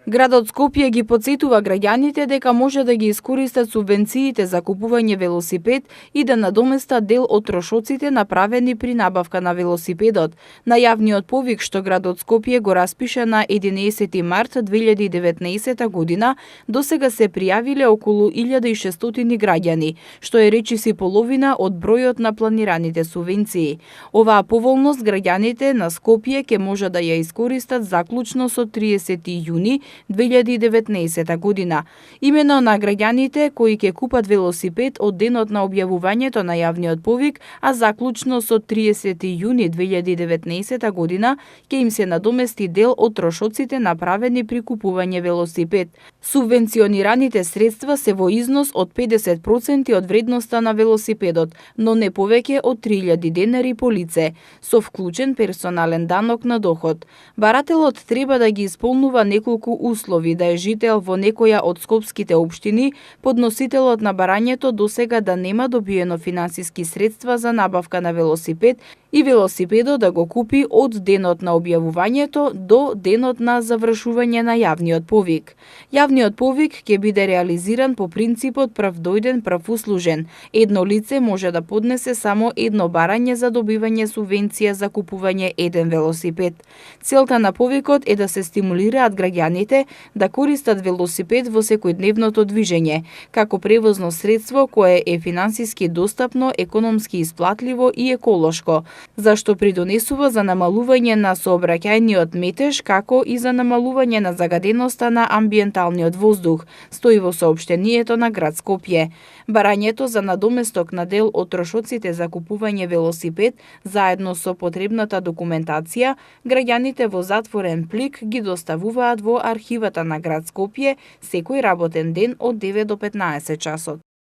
Градот Скопје ги потсетува граѓаните дека може да ги искористат субвенциите за купување велосипед и да надоместат дел од трошоците направени при набавка на велосипедот. На јавниот повик што градот Скопје го распиша на 11 март 2019 година, досега се пријавиле околу 1600 граѓани, што е речиси половина од бројот на планираните субвенции. Оваа поволност граѓаните на Скопје ќе може да ја искористат заклучно со 30 јуни 2019 година. Имено на граѓаните кои ќе купат велосипед од денот на објавувањето на јавниот повик, а заклучно со 30 јуни 2019 година, ќе им се надомести дел од трошоците направени при купување велосипед. Субвенционираните средства се во износ од 50% од вредноста на велосипедот, но не повеќе од 3000 денари по лице, со вклучен персонален данок на доход. Барателот треба да ги исполнува неколку услови: да е жител во некоја од скопските општини, подносителот на барањето досега да нема добиено финансиски средства за набавка на велосипед и велосипедот да го купи од денот на објавувањето до денот на завршување на јавниот повик. Јавниот повик ќе биде реализиран по принципот прв дојден, прв услужен. Едно лице може да поднесе само едно барање за добивање субвенција за купување еден велосипед. Целта на повикот е да се стимулираат граѓаните да користат велосипед во секојдневното движење, како превозно средство кое е финансиски достапно, економски исплатливо и еколошко, зашто придонесува за намалување на сообраќајниот метеж, како и за намалување на загаденоста на амбиенталниот воздух, стои во соопштението на град Скопје. Барањето за надоместок на дел од трошоците за купување велосипед, заедно со потребната документација, граѓаните во затворен плик ги доставуваат во архивата на град Скопје секој работен ден од 9 до 15 часот.